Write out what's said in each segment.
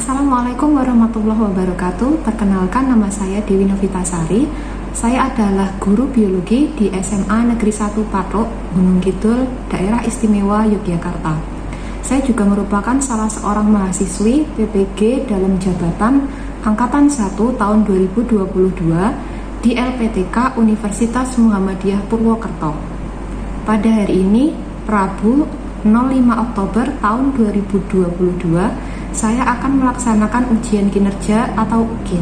Assalamualaikum warahmatullahi wabarakatuh. Perkenalkan, nama saya Dewi Novitasari. Saya adalah guru biologi di SMA Negeri 1 Patok, Gunung Kidul, Daerah Istimewa Yogyakarta. Saya juga merupakan salah seorang mahasiswi PPG dalam jabatan Angkatan 1 tahun 2022 di LPTK Universitas Muhammadiyah Purwokerto. Pada hari ini, Rabu 05 Oktober tahun 2022, saya akan melaksanakan ujian kinerja atau UKIN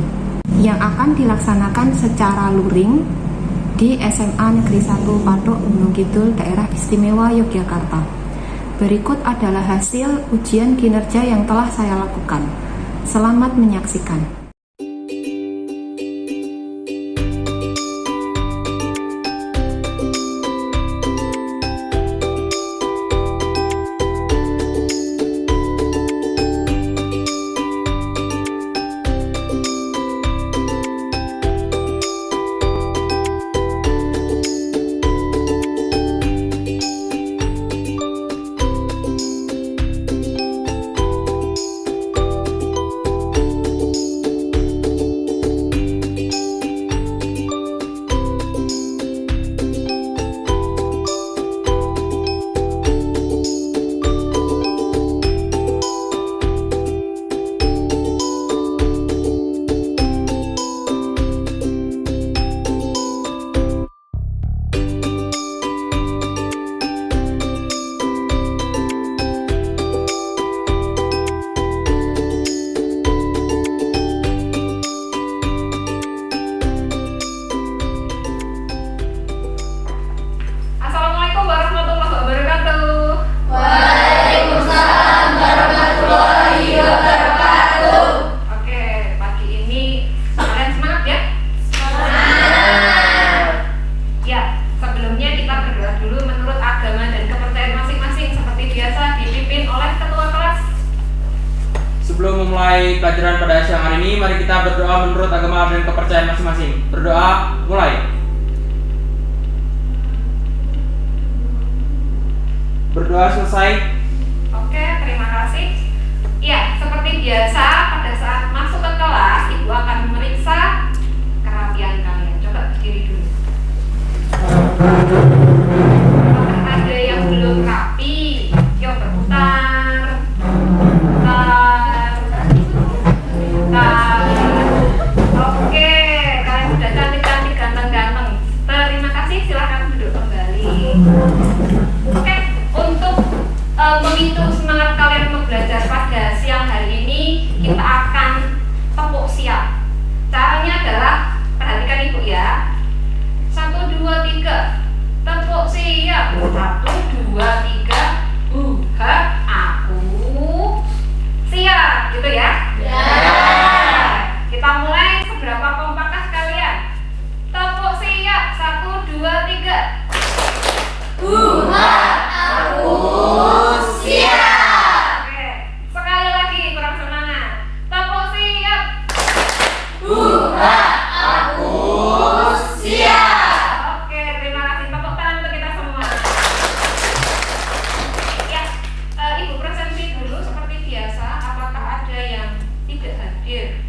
yang akan dilaksanakan secara luring di SMA Negeri 1 Patok, Gunung Kidul, Daerah Istimewa Yogyakarta. Berikut adalah hasil ujian kinerja yang telah saya lakukan. Selamat menyaksikan. Sebelum memulai pelajaran pada siang hari ini, mari kita berdoa menurut agama dan kepercayaan masing-masing. Berdoa, mulai. Berdoa selesai. Oke, terima kasih. Ya, seperti biasa, pada saat masuk ke kelas, Ibu akan memeriksa kerapian kalian. Coba berdiri dulu. Apakah ada yang belum rapi? Yuk berputar. Oke, kalian sudah cantik-cantik, ganteng-ganteng. Terima kasih, silahkan duduk kembali. Oke, untuk memicu semangat kalian untuk belajar pada siang hari ini, kita akan tepuk siap. Caranya adalah, perhatikan Ibu ya. 1, 2, 3. Tepuk siap. 1, 2, 3. Buhat, aku siap, gitu ya? Ya. Kita mulai. Seberapa kompakkah kalian? Tepuk siap. 1, 2, 3. Buhat, aku siap. Oke, sekali lagi, kurang semangat. Tepuk siap. Buhat, aku siap. Oke, terima kasih. Tepuk tangan untuk kita semua. Ya, Ibu presentasi dulu seperti biasa. Apakah ada yang tidak hadir?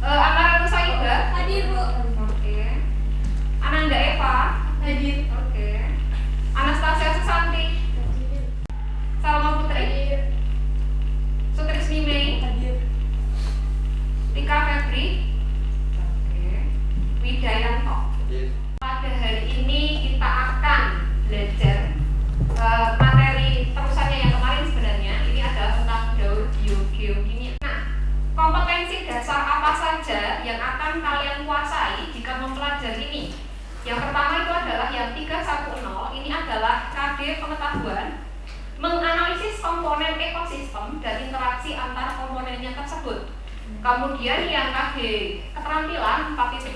Amara Nusa Yuda? Hadir, Bu. Oke. Ananda Eva? Hadir. Oke. Anastasia Susanti? Salma Putri? Sutrisni Mei? Hadir. Rika Febri? Oke. Widayanto? Pada hari ini kita akan belajar materi terusannya yang kemarin sebenarnya. Ini adalah tentang daur geokimia. Nah, kompetensi dasar apa saja yang akan kalian kuasai jika mempelajari ini? Yang pertama itu adalah yang 310. Ini adalah KD pengetahuan menganalisis komponen ekosistem dan interaksi antar komponennya tersebut. Kemudian yang KD keterampilan 4.10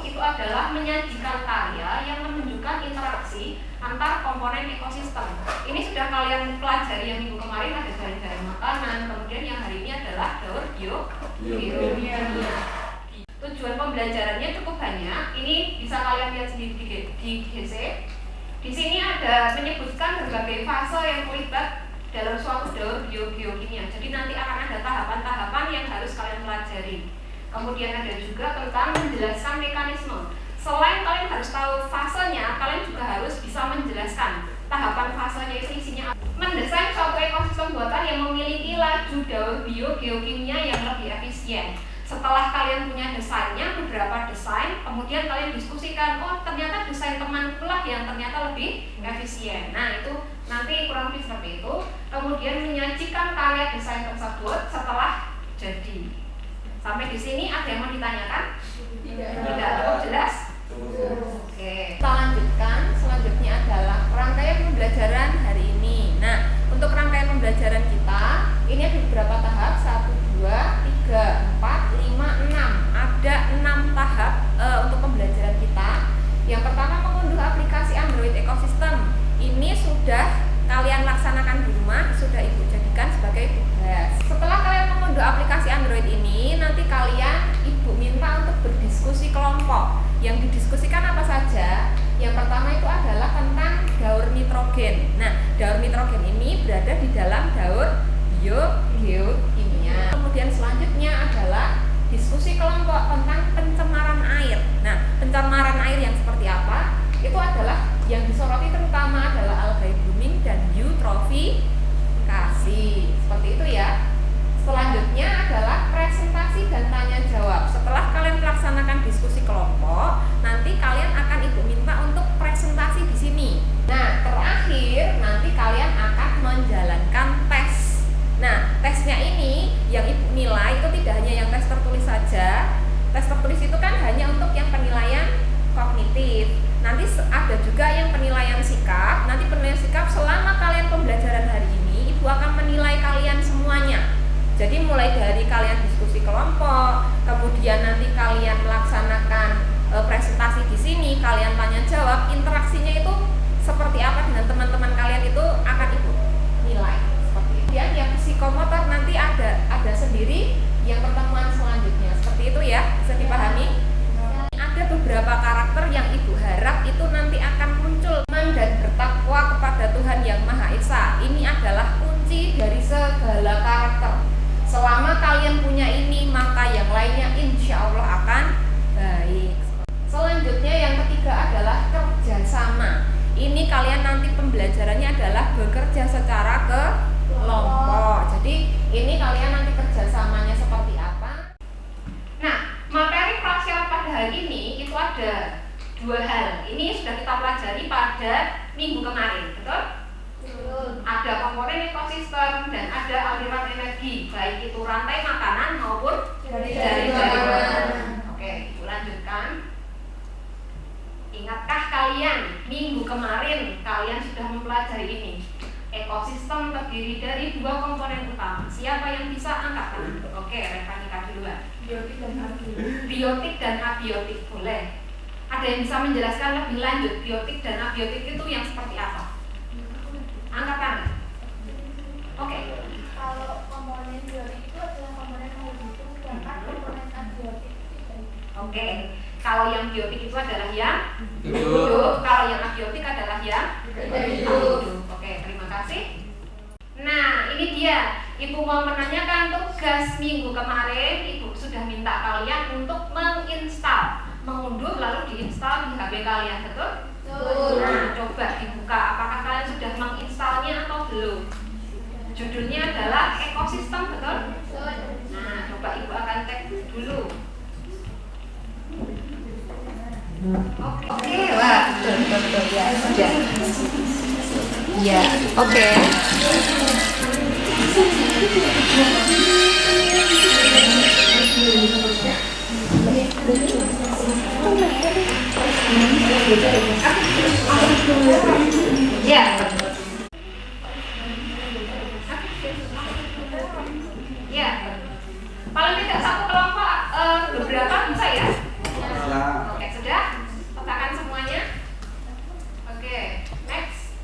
itu adalah menyajikan karya yang menunjukkan interaksi antar komponen ekosistem. Ini sudah kalian pelajari yang minggu kemarin, ada jaring-jaring makanan. Kemudian yang hari ini adalah daur geokimia. Tujuan pembelajarannya cukup banyak. Ini bisa kalian lihat sendiri di GC. Di sini ada menyebutkan berbagai fase yang terlibat dalam suatu daur biogeokimia. Jadi nanti akan ada tahapan-tahapan yang harus kalian pelajari. Kemudian ada juga tentang menjelaskan mekanisme. Selain kalian harus tahu fasenya, kalian juga harus bisa menjelaskan tahapan fasenya itu isinya apa. Mendesain suatu ekosistem buatan yang memiliki laju daur biogeokimia yang lebih efisien. Setelah kalian punya desainnya, beberapa desain, kemudian kalian diskusikan, oh ternyata desain teman pula yang ternyata lebih efisien. Nah itu nanti kurang lebih seperti itu. Kemudian menyajikan karya desain tersebut setelah jadi. Sampai di sini ada yang mau ditanyakan? Tidak cukup jelas? Oke. Kita lanjutkan. Selanjutnya adalah rangkaian pembelajaran hari ini. Nah, untuk rangkaian pembelajaran kita, ini ada beberapa tahap. 1, 2, 3, 4, 5, 6. Ada 6 tahap untuk pembelajaran kita. Yang pertama mengunduh aplikasi Android ekosistem. Ini sudah kalian laksanakan di rumah, sudah Ibu jadikan sebagai tugas. Setelah kalian mengunduh aplikasi Android ini, nanti kalian Ibu minta untuk berdiskusi kelompok. Yang didiskusikan apa saja? Yang pertama itu adalah tentang daur nitrogen. Nah, daur nitrogen ini berada di dalam daur biogeokimia. Kemudian selanjutnya adalah diskusi kelompok tentang pencemaran air. Nah, pencemaran air yang seperti apa? Itu adalah yang disoroti terutama adalah algae blooming dan eutrofikasi. Seperti itu ya. Selanjutnya adalah presentasi dan tanya jawab. Setelah kalian melaksanakan diskusi kelompok, nanti kalian akan Ibu minta untuk presentasi di sini. Nah, terakhir nanti kalian akan menjalankan tes. Nah, tesnya ini yang Ibu nilai itu tidak hanya yang tes tertulis saja. Tes tertulis itu kan hanya untuk yang penilaian kognitif. Nanti ada juga yang penilaian sikap. Nanti penilaian sikap selama kalian pembelajaran hari ini, Ibu akan menilai kalian semuanya. Jadi mulai dari kalian diskusi kelompok, kemudian nanti kalian melaksanakan presentasi di sini, kalian tanya jawab, interaksinya itu seperti apa dengan teman-teman kalian itu akan Ibu nilai. Seperti itu. Dan yang psikomotor nanti ada sendiri yang pertemuan selanjutnya. Seperti itu ya, bisa dipahami? Ada beberapa karakter yang Ibu harap itu nanti akan muncul dan bertakwa kepada Tuhan Yang Maha Esa. Ini adalah kunci dari segala karakter. Selama kalian punya ini, maka yang lainnya insya Allah akan baik. Selanjutnya yang ketiga adalah kerjasama. Ini kalian nanti pembelajarannya adalah bekerja secara kelompok. Jadi ini kalian nanti kerjasamanya seperti apa? Nah, materi prasyarat pada hari ini itu ada 2 hal. Ini sudah kita pelajari pada minggu kemarin, betul? Ada komponen ekosistem dan ada aliran energi, baik itu rantai makanan maupun jaring-jaringan. Oke, Ibu lanjutkan. Ingatkah kalian minggu kemarin kalian sudah mempelajari ini? Ekosistem terdiri dari 2 komponen utama. Siapa yang bisa angkat tangan? Oke, Revanika duluan. Biotik dan abiotik, boleh. Ada yang bisa menjelaskan lebih lanjut biotik dan abiotik itu yang seperti apa? Angkat tangan. Oke. Kalau komponen biotik itu adalah komponen yang hidup, sedangkan komponen abiotik itu tidak hidup. Oke. Kalau yang biotik itu adalah yang hidup. Kalau yang abiotik adalah yang hidup. Oke, terima kasih. Nah, ini dia. Ibu mau menanyakan tugas minggu kemarin. Ibu sudah minta kalian untuk menginstal, mengunduh lalu diinstal di HP kalian, betul? Nah, coba dibuka apakah kalian sudah menginstalnya atau belum. Judulnya adalah ekosistem, betul? Nah, coba Ibu akan cek dulu. Oke, wah, betul ya, sudah. Ya, oke. Ya. Ya. Paling tidak satu kelompok beberapa bisa ya? Oke, sudah? Petakan semuanya. Oke, next.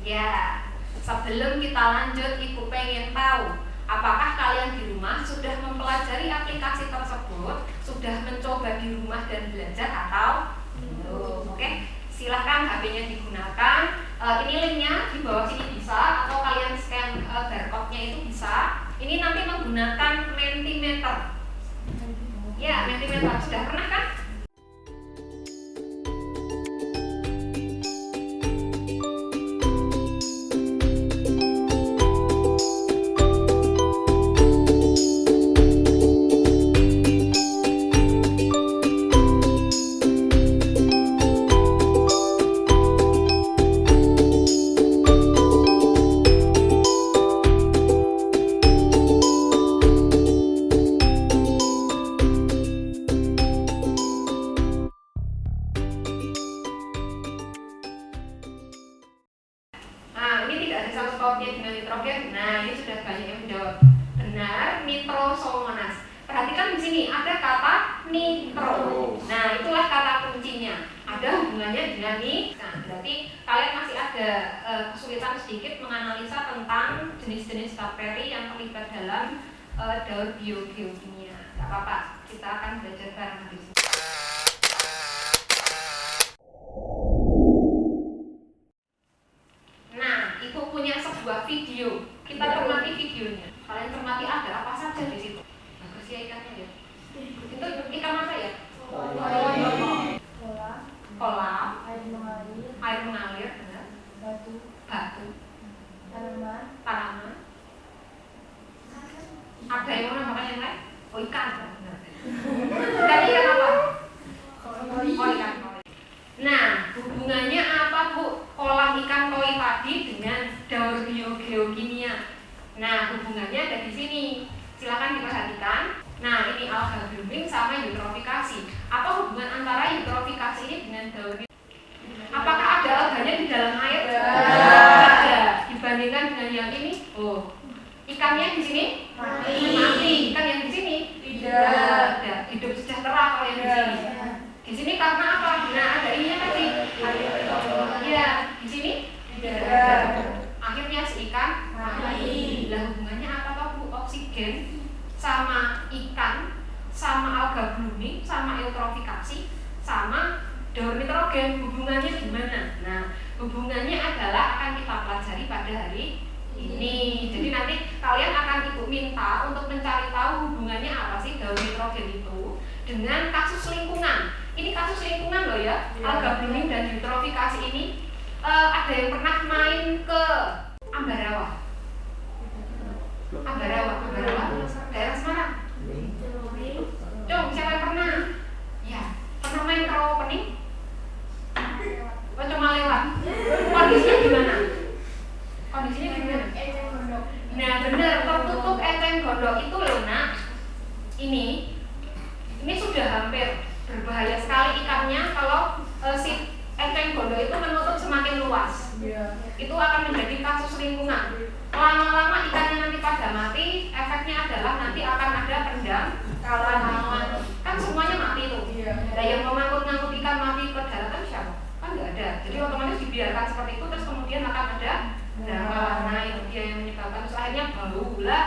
Ya, sebelum kita lanjut, Ibu pengen tahu apakah kalian di rumah sudah mempelajari aplikasi tersebut, sudah mencoba di rumah dan belajar atau belum? Oke, silahkan HP-nya digunakan. Ini linknya di bawah sini bisa, atau kalian scan barcode-nya itu bisa. Ini nanti menggunakan Mentimeter. Ya, Mentimeter sudah pernah kan? Dengan nitrogen. Nah, ini sudah banyak yang menjawab. Benar, nitrosomonas. Perhatikan di sini ada kata nitro. Nah, itulah kata kuncinya. Ada hubungannya dengan ini. Nah, berarti kalian masih ada kesulitan sedikit menganalisa tentang jenis-jenis bakteri yang terlibat dalam daur biogeokimia. Gak apa-apa, kita akan belajar bareng di sini. Punya sebuah video, kita cermati videonya. Kalian cermati ada apa saja di situ. Bagus ya ikannya ya. Itu ikan apa ya? Kolam, air mengalir, benar. Batu, tanaman. Ada yang mau nambahkan yang lain? Oh, ikan. Ikan apa? Oh, ikan koi. Nah, hubungannya apa Bu? Kolam ikan koi tadi dengan daur biogeokimia. Nah, hubungannya ada di sini. Silakan diperhatikan. Nah, ini alga blooming sama eutrofikasi. Apa hubungan antara eutrofikasi ini dengan daur? Apakah ada alganya di dalam air? Ada. Dibandingkan dengan yang ini, oh, ikannya di sini mati. Ikan yang di sini tidak ada. Hidup sejahtera kalau yang di sini. Di sini karena apa? Nah, ada ininya tadi. Iya, di sini tidak ada. Akhirnya si ikan mati. Lah hubungannya apa toh Bu? Oksigen sama ikan sama alga blooming sama eutrofikasi sama daur nitrogen, hubungannya gimana? Nah, hubungannya adalah akan kita pelajari pada hari ini. Jadi nanti kalian akan ibu minta untuk mencari tahu hubungannya apa sih daur nitrogen itu dengan kasus lingkungan. Ini kasus lingkungan loh ya, alga blooming dan eutrofikasi ini. Ada yang pernah main ke Ambarawa? Ambarawa, daerah Semarang. Dong, siapa yang pernah? Ya, pernah main ke Rawapening? Oh, cuma lewat. Kondisinya gimana? Nah, benar, tertutup eceng gondok itu loh nak. Ini sudah hampir berbahaya sekali ikannya kalau si eceng gondok itu menutup semakin luas. Itu akan menjadi kasus lingkungan. Lama-lama ikannya nanti pada mati, efeknya adalah nanti akan ada pendangkalan. Kan semuanya mati tuh. Nah, yang mengangkut-ngangkut ikan mati ke daratan siapa? Kan nggak ada. Jadi otomatis dibiarkan seperti itu, terus kemudian akan ada pendangkalan. Nah, itu dia yang menyebabkan, terus akhirnya bau lah.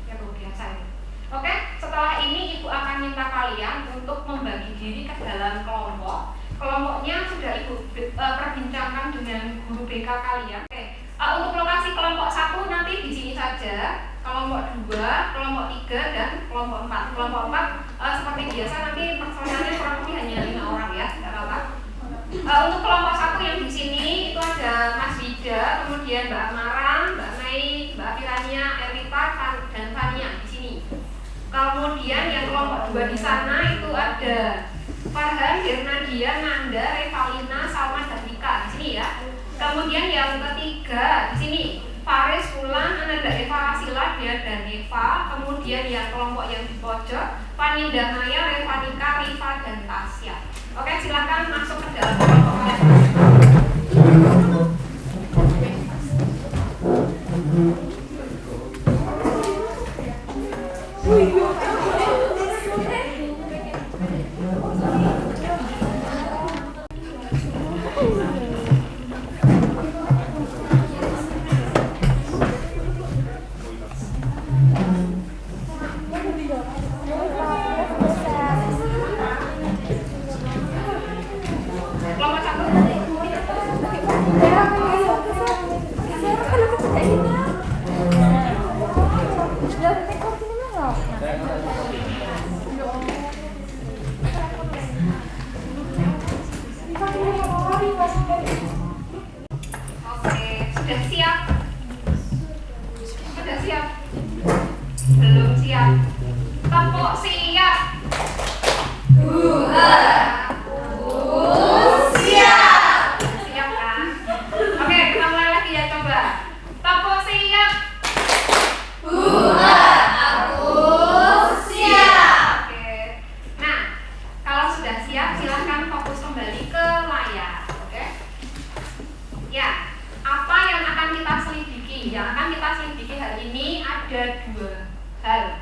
Ya biasa ini. Oke, setelah ini ibu akan minta kalian untuk membagi diri ke dalam kelompok. Kelompoknya sudah ibu perbincangkan dengan guru BK kalian. Oke, untuk lokasi kelompok 1 nanti di sini saja. Kelompok 2, kelompok 3 dan kelompok 4. Kelompok 4 seperti biasa nanti personalnya kurang lebih hanya 5 orang ya, tidak apa-apa. Untuk kelompok 1 yang di sini itu ada Mas Wida, kemudian Mbak Amarang, Mbak Mei, Mbak Firania, Erlita dan Fania di sini. Kemudian yang kelompok 2 di sana itu ada Farhan, Hirnadia, Nanda, Revalina, Salma dan Ika di sini ya. Kemudian yang ketiga di sini Faris, Fulan, Ananda, Eva, Asila, Dia dan Eva. Kemudian yang kelompok yang di pojok Paninda Maya, Revanika, Riva dan Tasya. Oke, silakan masuk ke dalam kelompok kalian. Oke, sudah siap? Sudah siap? Belum siap. Tepuk siap. Siap. Siap kan? Oke, kita mulai lagi ya, coba. Tepuk siap. Oke. Nah, kalau sudah siap, silahkan fokus kembali ke layar. Oke. Ya, apa yang akan kita selidiki? Yang akan kita selidiki hari ini ada 2 hal.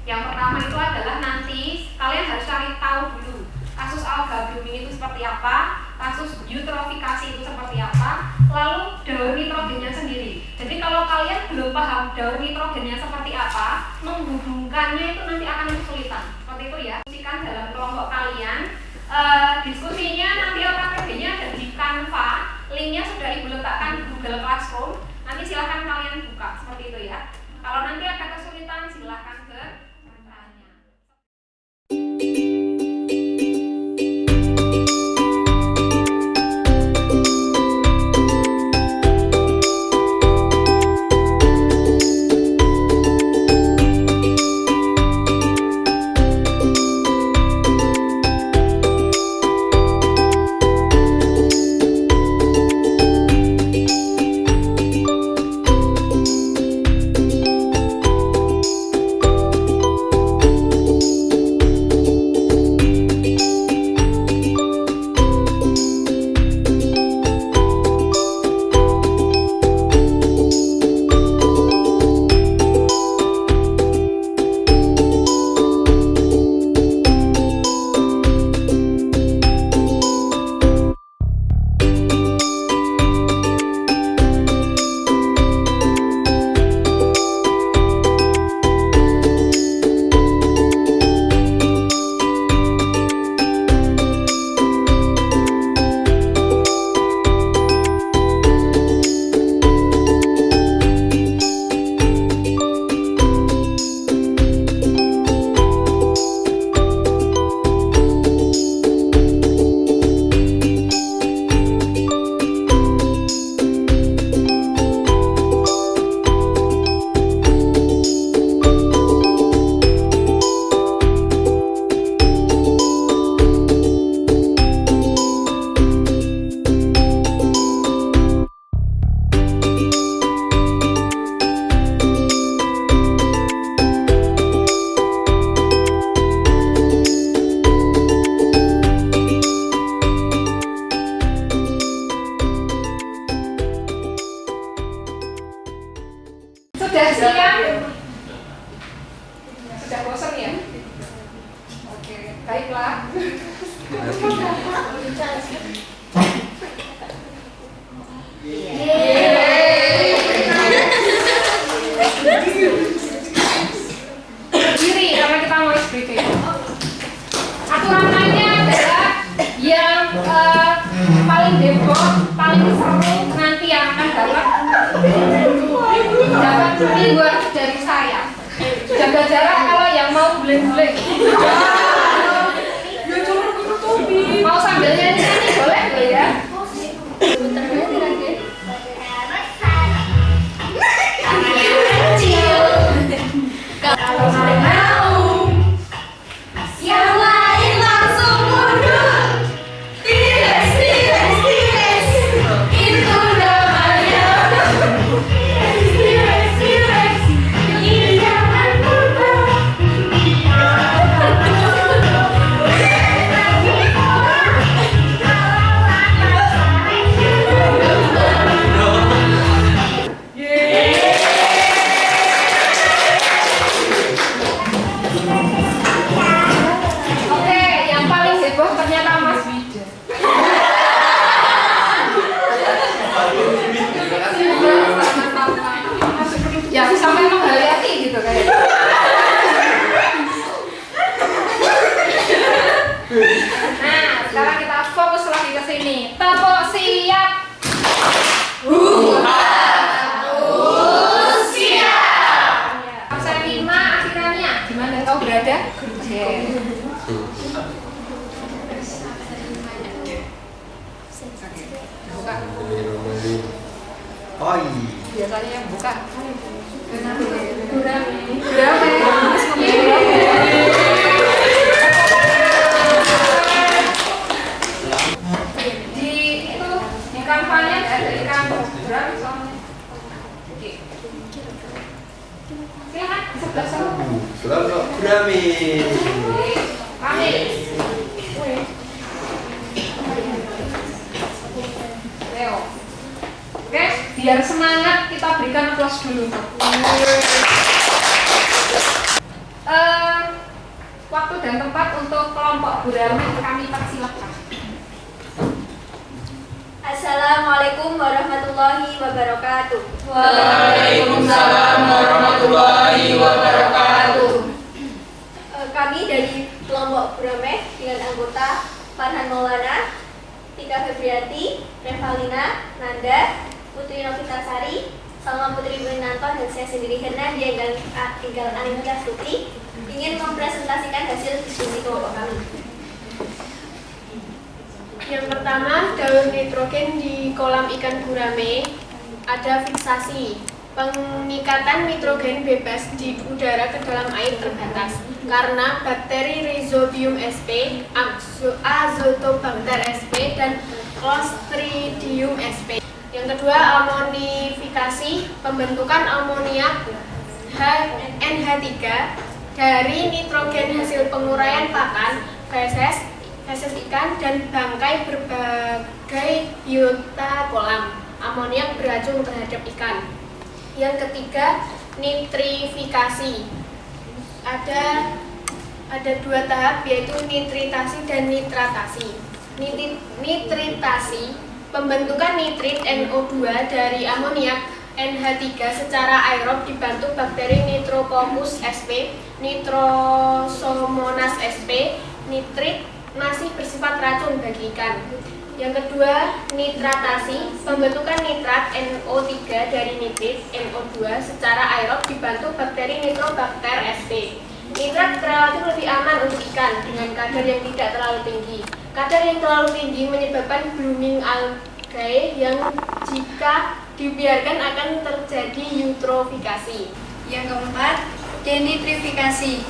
Yang pertama itu adalah nanti kalian harus cari tahu dulu kasus alga blooming itu seperti apa, kasus eutrofikasi itu seperti apa, lalu daur nitrogennya sendiri. Jadi kalau kalian belum paham daur nitrogennya seperti apa, menghubungkannya itu nanti akan kesulitan. Seperti itu ya. Diskusikan dalam kelompok kalian. Diskusinya nanti LKPB-nya ada di Canva. Linknya sudah Ibu letakkan di Google Classroom. Nanti silahkan kalian buka seperti itu ya. Kalau nanti ada kesulitan silahkan bertanya. Sudah siap? Sudah bosan ya? Oke, baiklah. Berdiri karena kita mau briefing. Aturan mainnya adalah yang paling heboh, paling seru nanti yang akan dapat reward dari saya. Jaga jarak kalau yang mau bling-bling. Mau sambil nyanyi-nyanyi boleh nggak ya? Kalau mau yang lain langsung mundur. Tires, tires, tires. Itu namanya tires, tires. Ini jangan mundur. Oke, yang paling heboh ternyata Mas Wida. Ya, sampai menghayati gitu kayaknya. Nah, sekarang kita fokus lagi ke sini. Tepuk siap. Absen 5 akhirannya. Gimana kau berada? Oke. Oke, buka. Oi. Biasanya yang buka. Di kanvanya ada ikan gurame soalnya. Oke. Silakan sebelah sana. Selamat gurame. Kami. Leo. Oke, biar semangat kita berikan aplaus dulu. Waktu dan tempat untuk kelompok gurame kami persilahkan. Assalamualaikum warahmatullahi wabarakatuh. Waalaikumsalam warahmatullahi wabarakatuh. Kami dari kelompok gurame dengan anggota Farhan Maulana, Tika Febriati, Revalina, Nanda, Putri Novitasari, Salma Putri Winanto, dan saya sendiri Hena di Enggal Animuda Putri ingin mempresentasikan hasil diskusi kelompok kami. Yang pertama, daun nitrogen di kolam ikan gurame ada fiksasi. Pengikatan nitrogen bebas di udara ke dalam air terbatas karena bakteri Rhizobium sp, Azotobacter sp, dan Clostridium sp. Yang kedua, amonifikasi, pembentukan amoniak NH3 dari nitrogen hasil penguraian pakan, feses ikan, dan bangkai berbagai biota kolam. Amoniak beracun terhadap ikan. Yang ketiga, nitrifikasi. Ada dua tahap, yaitu nitritasi dan nitratasi. Nitritasi, pembentukan nitrit NO2 dari amoniak NH3 secara aerob dibantu bakteri Nitrococcus sp, Nitrosomonas sp. Nitrit masih bersifat racun bagi ikan. Yang kedua, nitratasi, pembentukan nitrat NO3 dari nitrit NO2 secara aerob dibantu bakteri Nitrobacter sp. Nitrat relatif lebih aman untuk ikan dengan kadar yang tidak terlalu tinggi. Kadar yang terlalu tinggi menyebabkan blooming algae yang jika dibiarkan akan terjadi eutrofikasi. Yang keempat, denitrifikasi,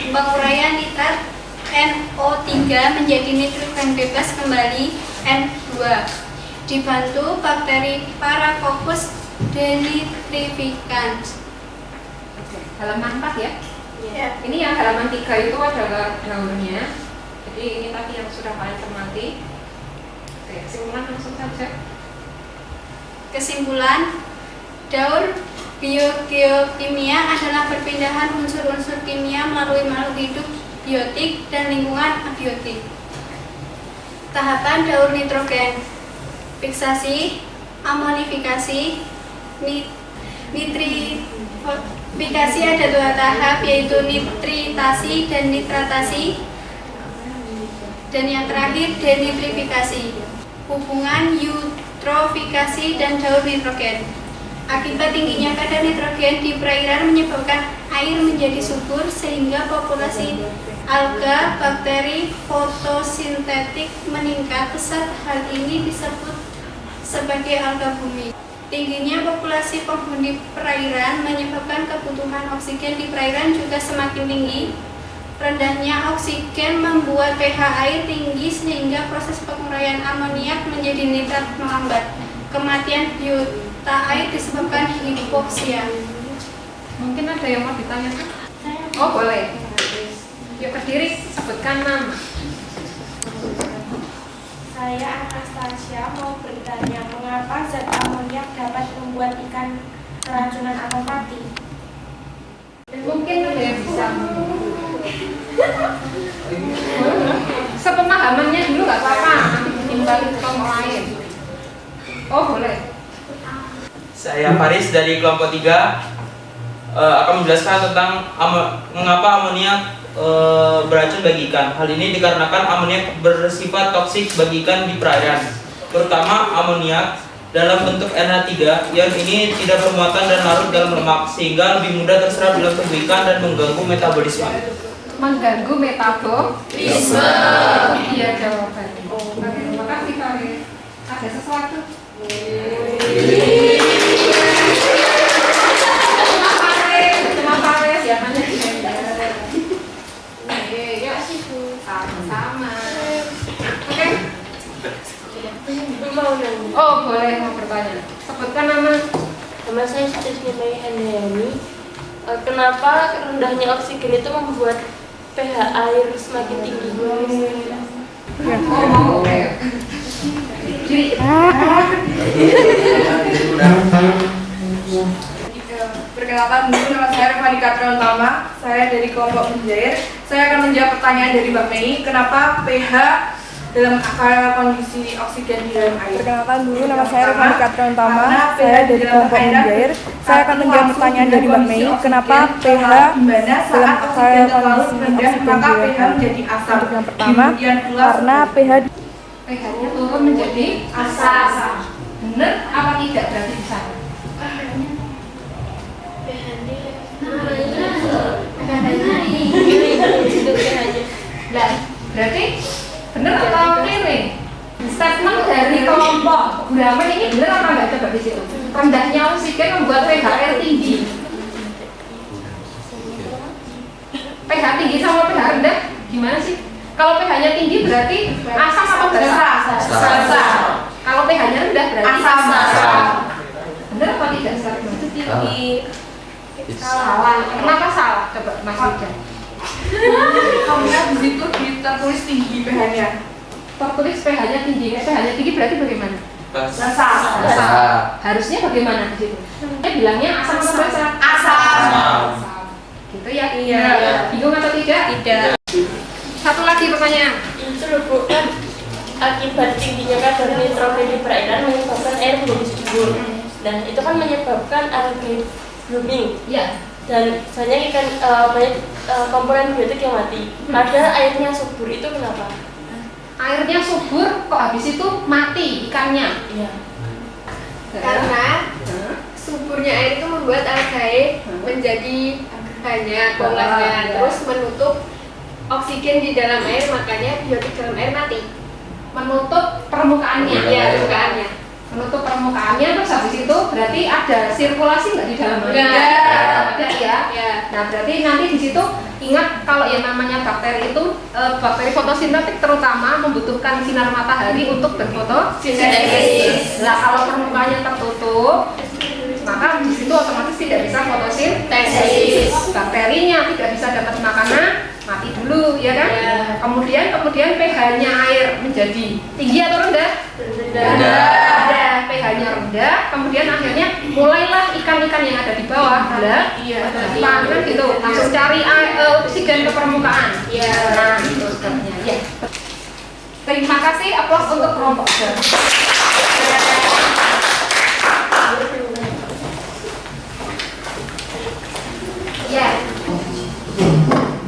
penguraian nitrat NO3 menjadi nitrogen bebas kembali N2 dibantu bakteri Paracoccus denitrificans. Halaman 4 ya. Ya. Ini yang halaman 3 itu adalah daunnya. Jadi ini tadi yang sudah paling cermati. Oke, kesimpulan langsung saja. Kesimpulan, daur biogeokimia adalah perpindahan unsur-unsur kimia melalui makhluk hidup, biotik, dan lingkungan abiotik. Tahapan daur nitrogen: fiksasi, amonifikasi, nitrifikasi ada dua tahap, yaitu nitritasi dan nitratasi, dan yang terakhir denitrifikasi. Hubungan eutrofikasi dan daur nitrogen. Akibat tingginya kadar nitrogen di perairan menyebabkan air menjadi subur sehingga populasi alga bakteri fotosintetik meningkat pesat. Hal ini disebut sebagai alga bumi. Tingginya populasi penghuni perairan menyebabkan kebutuhan oksigen di perairan juga semakin tinggi. Rendahnya oksigen membuat pH air tinggi sehingga proses penguraian amoniak menjadi nitrat melambat. Kematian biota air disebabkan hipoksia. Mungkin ada yang mau ditanyakan? Oh, boleh. Yuk berdiri, sebutkan nama. Saya Anastasia mau bertanya, mengapa zat amoniak dapat membuat ikan keracunan atau mati? Mungkin ada yang bisa. Sepemahamannya dulu nggak apa-apa, nanti ditimbali ke kelompok lain. Oh, boleh. Saya Faris dari kelompok 3 akan menjelaskan tentang mengapa amoniak beracun bagi ikan. Hal ini dikarenakan amoniak bersifat toksik bagi ikan di perairan, terutama amoniak dalam bentuk NH3. Ion ini tidak bermuatan dan larut dalam lemak, sehingga lebih mudah terserap dalam tubuh ikan dan mengganggu metabolisme. Mengganggu metabolisme. Iya jawabannya. Terima kasih Faris. ada sesuatu. Cuma Faris ya kan? Ya sih Bu, sama-sama. Oke. Oh boleh mau bertanya. Sebutkan nama. Nama saya Sutisni Mai Handayani. Kenapa rendahnya oksigen itu membuat pH air semakin tinggi? Oh mau oke. Jadi perkenalkan dulu, nama saya Revani Katron Tama. Saya dari kelompok penjair. Saya akan menjawab pertanyaan dari Mbak Mei. Kenapa pH dalam kondisi oksigen di dalam air? Perkenalkan dulu, nama saya Revani Katron Tama. Karena pH Saya di dari dalam kelompok air penjair. Saya akan menjawab pertanyaan dari Mbak Mei. Kenapa pH dalam oksigen terlalu kondisi rendah oksigen maka di pH dalam menjadi air? asam? Untuk yang pertama, Kemudian pula karena pH pH-nya turun menjadi asam. Benar apa tidak berarti di sana? Nah, berarti benar atau keliru? Statement dari kelompok Brahman ini benar apa enggak coba di situ? Rendahnya oksigen membuat pH air tinggi. pH tinggi sama pH rendah gimana sih? Kalau pH-nya tinggi berarti asam atau basa? Basa. Kalau pH-nya rendah berarti asam. Benar apa tidak statement? Itu tinggi. Salah. Kenapa salah? Coba Mas Ida. kamu lihat di situ tertulis tinggi pH-nya. Tertulis pH-nya tinggi. pH-nya tinggi berarti bagaimana? Basa. Basa. Harusnya bagaimana di situ? Dia bilangnya asam atau basa? Asam. Gitu ya? Iya. Bingung atau tidak? Tidak. Satu lagi pertanyaan. Itu loh kan akibat tingginya kadar nitrogen di perairan menyebabkan air menjadi subur. Dan itu kan menyebabkan algae blooming. Ya. Dan banyak ikan banyak komponen biotik yang mati. Padahal airnya subur, itu kenapa? Airnya subur, kok habis itu mati ikannya? Iya. Karena suburnya air itu membuat algae menjadi banyak bongkasnya, terus menutup oksigen di dalam air, makanya biotik dalam air mati. Menutup permukaannya. Ya, permukaannya. Menutup permukaannya, terus habis itu berarti ada sirkulasi nggak di dalam air? Nggak. Ada ya. Ya. Nah berarti nanti di situ ingat kalau yang namanya bakteri itu bakteri fotosintetik terutama membutuhkan sinar matahari untuk berfotosintesis. Nah kalau permukaannya tertutup maka di situ otomatis tidak bisa fotosintesis. Bakterinya tidak bisa dapat makanan, mati dulu ya kan? Ya. Kemudian pH-nya air menjadi tinggi atau rendah? Rendah. pH-nya rendah, kemudian akhirnya mulailah ikan-ikan yang ada di bawah kan gitu, langsung cari oksigen ke permukaan. Iya. Nah, itu sebabnya. Ya. Terima kasih, aplaus untuk kelompok. Ya.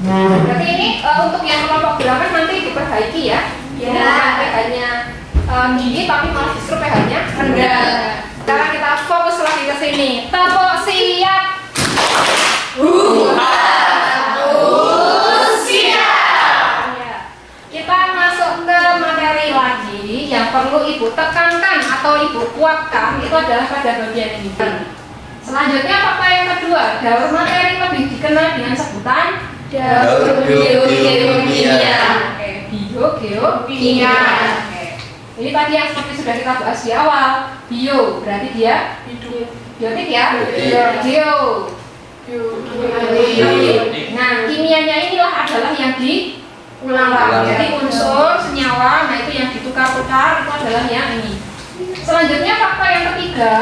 Berarti ini untuk yang kelompok gerakan nanti diperbaiki ya. Ya. pH-nya tinggi tapi malah justru pH-nya rendah. Sekarang kita fokus lagi ke sini. Tepuk siap. Kita masuk ke materi lagi yang perlu Ibu tekankan atau Ibu kuatkan itu adalah pada bagian ini. Selanjutnya fakta yang kedua, daur materi lebih dikenal dengan sebutan Daur biogeokimia. Oke, biogeokimia. Oke. Ini tadi yang seperti sudah kita bahas di awal. Bio berarti dia Hidup. biotik ya. Iya. Geo. Biotik. Nah, kimianya inilah adalah yang diulang. Ulang. Jadi unsur senyawa, nah itu yang ditukar-tukar itu adalah yang ini. Selanjutnya fakta yang ketiga,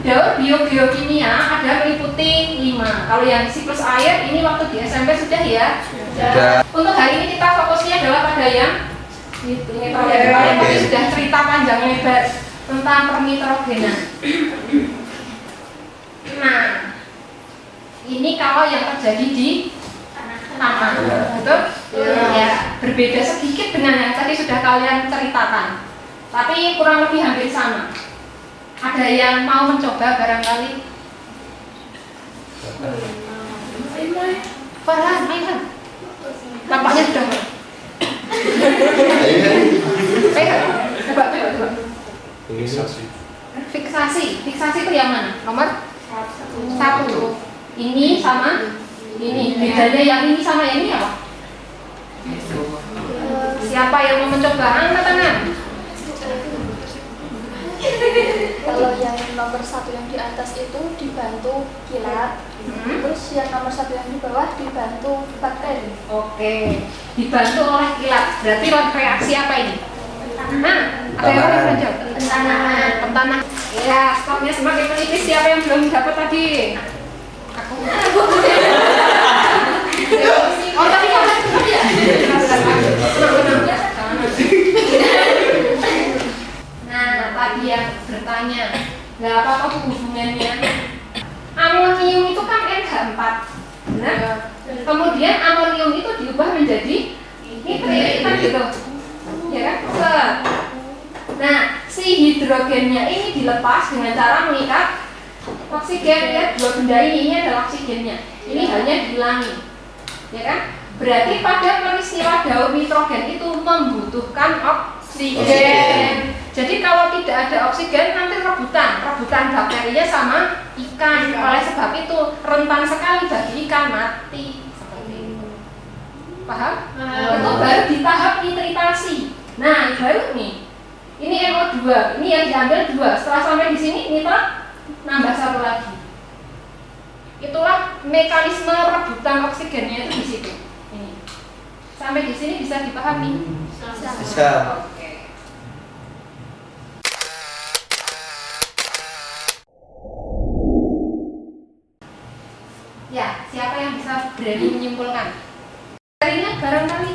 daur biogeokimia ada meliputi 5. Kalau yang siklus air ini waktu di SMP sudah ya. Sudah. Untuk hari ini kita fokusnya adalah pada yang nitrogen. Tadi sudah cerita panjang lebar tentang pernitrogenan. Nah, ini kalau yang terjadi di tanah, betul? Ya, berbeda sedikit dengan yang tadi sudah kalian ceritakan, tapi kurang lebih hampir sama. Ada yang mau mencoba barangkali? Farhan, ayo. Tampaknya sudah. Coba. Fiksasi itu yang mana? Nomor 1. Ini sama ini. Bedanya yang ini sama yang ini apa? Siapa yang mau mencoba? Angkat tangan. Kalau yang nomor 1 yang di atas itu dibantu kilat, terus yang nomor 1 yang di bawah dibantu bakteri. Oke, dibantu oleh kilat. Berarti reaksi apa ini? Nah, ada yang mau menjawab? Pentanahan. Ya, stopnya semakin menipis. Siapa yang belum dapat tadi? Aku. Oh, tadi kamu ya? Nah, tadi yang bertanya, nggak apa-apa hubungannya? Amonium itu kan NH4, benar? Kemudian amonium itu diubah menjadi nitrit, kan gitu, ya kan? Nah, si hidrogennya ini dilepas dengan cara mengikat oksigen, ya. Dua benda ini adalah oksigennya. Ini hanya dihilangi, ya kan? Berarti pada peristiwa daur nitrogen itu membutuhkan oksigen. Jadi kalau tidak ada oksigen nanti rebutan bakterinya sama ikan. Oleh sebab itu rentan sekali bagi ikan mati. Seperti itu. Paham? Itu baru di tahap nitritasi. Nah, baru nih. Ini NO2, ini yang diambil 2. Setelah sampai di sini nitrat nambah 1 lagi. Itulah mekanisme rebutan oksigennya itu di situ. Ini. Sampai di sini bisa dipahami? Bisa. Oke. Ya, siapa yang bisa berani menyimpulkan? Bakterinnya barangkali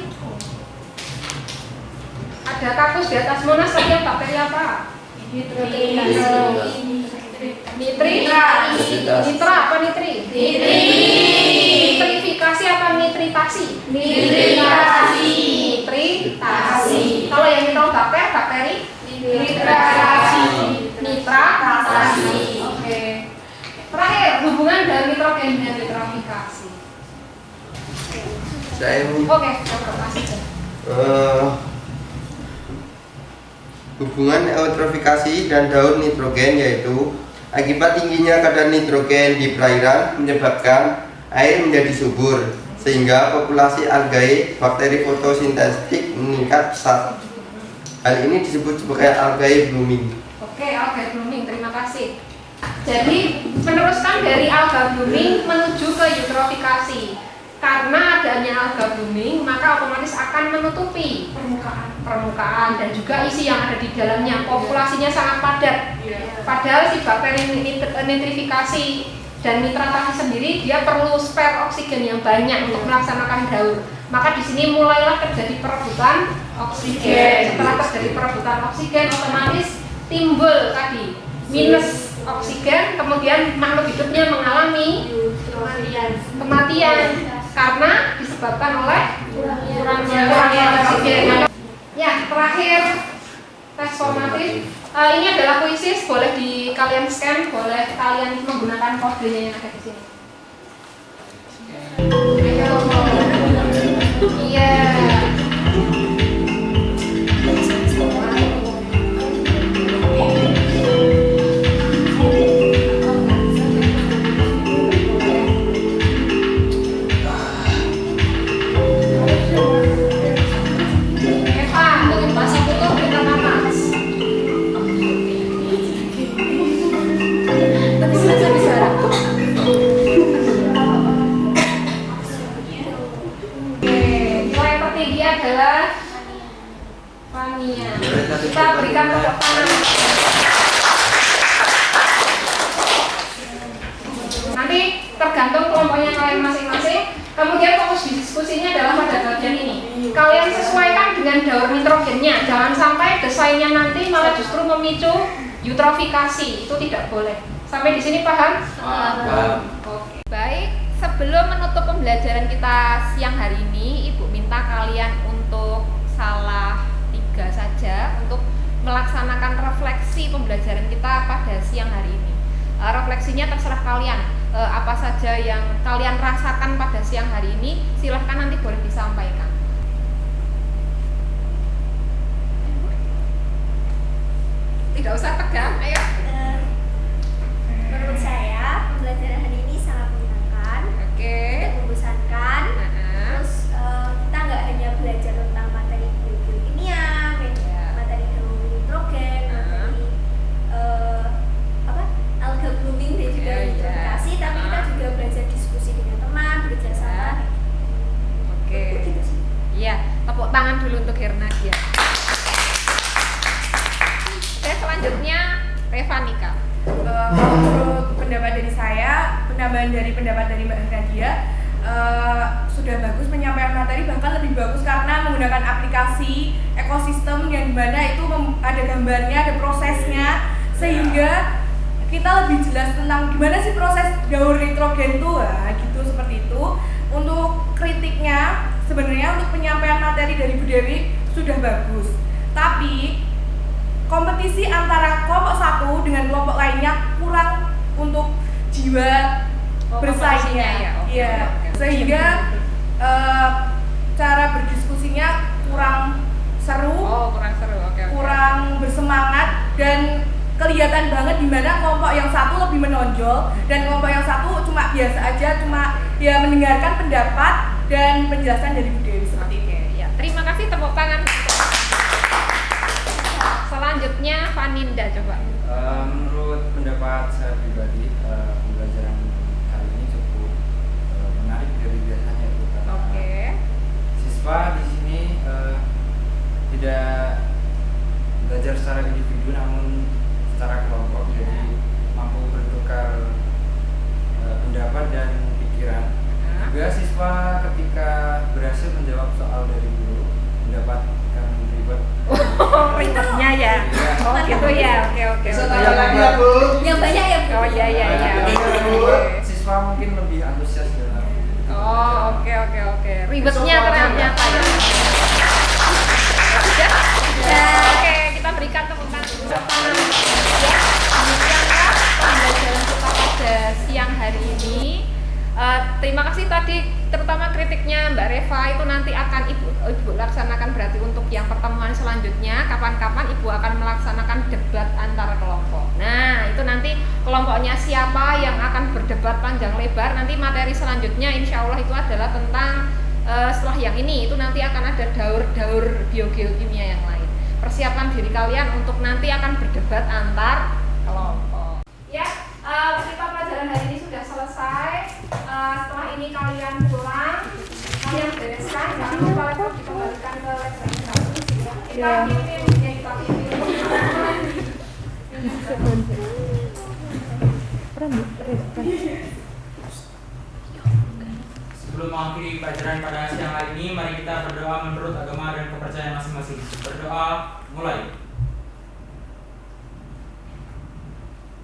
ada kaktus di atas Monas, tadi yang bakteri apa? Nitra apa nitri? Nitrifikasi apa nitritasi? Nitritasi. Kalau yang nitrobakter, bakteri? Nitratasi. Oke. Terakhir, hubungan dari nitrogen dan nitrifikasi. Oke, kasih. Hubungan eutrofikasi dan daur nitrogen yaitu akibat tingginya kadar nitrogen di perairan menyebabkan air menjadi subur sehingga populasi algae bakteri fotosintetik meningkat pesat. Hal ini disebut sebagai algae blooming. Oke, algae blooming, terima kasih. Jadi meneruskan dari alga blooming menuju ke eutrofikasi. Karena adanya alga blooming, maka otomatis akan menutupi permukaan dan juga isi yang ada di dalamnya. Populasinya sangat padat. Padahal si bakteri nitrifikasi dan nitratasi sendiri dia perlu spare oksigen yang banyak untuk melaksanakan daur. Maka di sini mulailah terjadi perebutan oksigen. Setelah terjadi perebutan oksigen, otomatis timbul tadi minus oksigen, kemudian makhluk hidupnya mengalami kematian karena disebabkan oleh kurangnya oksigen. Ya, terakhir tes formatif. Ini adalah kuisis, boleh kalian scan, boleh kalian menggunakan kodenya yang ada di sini. Iya. Kita berikan tepuk tangan. Nanti tergantung kelompoknya kalian masing-masing. Kemudian fokus diskusinya adalah pada bagian ini. Kalian sesuaikan dengan daur nitrogennya. Jangan sampai desainnya nanti malah justru memicu eutrofikasi. Itu tidak boleh. Sampai di sini paham? Paham. Oke. Baik, sebelum menutup pembelajaran kita siang hari ini, Ibu minta kalian untuk salah 3 saja untuk melaksanakan refleksi pembelajaran kita pada siang hari ini. Refleksinya terserah kalian, apa saja yang kalian rasakan pada siang hari ini, silahkan nanti boleh disampaikan. Tidak Nggak usah tegang, ayo. Menurut saya pembelajaran hari ini sangat menyenangkan, Oke. tidak membosankan. Nah, Terus kita nggak hanya belajar tentang materi biokimia, Ya. materi nitrogen, materi alga blooming dan juga Ya, ya. nitrofikasi, tapi kita juga belajar diskusi dengan teman, bekerja sama. Oke. Gitu sih. Iya, tepuk tangan dulu untuk Hernadia. Oke, selanjutnya Revanika. Kalau menurut pendapat dari saya, penambahan dari pendapat dari Mbak Nadia sudah bagus, penyampaian materi bahkan lebih bagus karena menggunakan aplikasi ekosistem yang dimana itu ada gambarnya, ada prosesnya, sehingga kita lebih jelas tentang gimana sih proses daur nitrogen itu, gitu seperti itu. Untuk kritiknya sebenarnya untuk penyampaian materi dari Bu Dewi sudah bagus, tapi kompetisi antara kelompok satu dengan kelompok lainnya kurang untuk jiwa bersaingnya, kompetisinya ya, oke, iya. oke. Sehingga cara berdiskusinya kurang seru, Oh, kurang seru. Oke. kurang bersemangat, dan kelihatan banget di mana kelompok yang satu lebih menonjol dan kelompok yang satu cuma biasa aja, cuma ya mendengarkan pendapat dan penjelasan dari Bu Dewi seperti itu. Oke, ya. Terima kasih, tepuk tangan. Selanjutnya Vaninda coba. Menurut pendapat saya pribadi, pembelajaran kali ini cukup menarik dari biasanya itu karena Oke. siswa di sini tidak belajar secara individu namun secara kelompok, jadi mampu bertukar pendapat dan pikiran. Juga siswa ketika berhasil menjawab soal dari guru mendapatkan reward. Oh, ribetnya ya. Oh, gitu ya. Oke. Yang banyak ya Bu. Oh, iya. Siswa mungkin lebih antusias dalam. Oh, oke. Ribetnya ternyata ya. Sudah? Oke, kita berikan tepuk tangan dulu. Ya, demikianlah pembelajaran kita pada siang hari ini. Terima kasih tadi terutama kritiknya Mbak Reva itu nanti akan Ibu laksanakan berarti untuk yang pertemuan selanjutnya kapan-kapan Ibu akan melaksanakan debat antar kelompok. Nah, itu nanti kelompoknya siapa yang akan berdebat panjang lebar, nanti materi selanjutnya insya Allah itu adalah tentang setelah yang ini itu nanti akan ada daur-daur biogeokimia yang lain. Persiapkan diri kalian untuk nanti akan berdebat antar kelompok. Ya, kita pelajaran hari ini sudah selesai. Setelah ini kalian pulang, kalian bereskan, jangan lupa laptop dikembalikan ke lab 1. Kita Sebelum mengakhiri pelajaran pada siang hari ini, mari kita berdoa menurut agama dan kepercayaan masing-masing. Berdoa, mulai.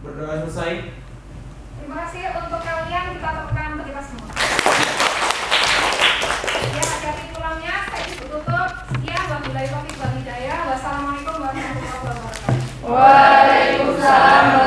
Berdoa selesai. Terima kasih untuk kalian, kita temukan untuk kita semua. Ya, hati-hati pulangnya, saya tutup. Sekian, wabillahi taufiq wal hidayah. Wassalamualaikum warahmatullahi wabarakatuh. Waalaikumsalam.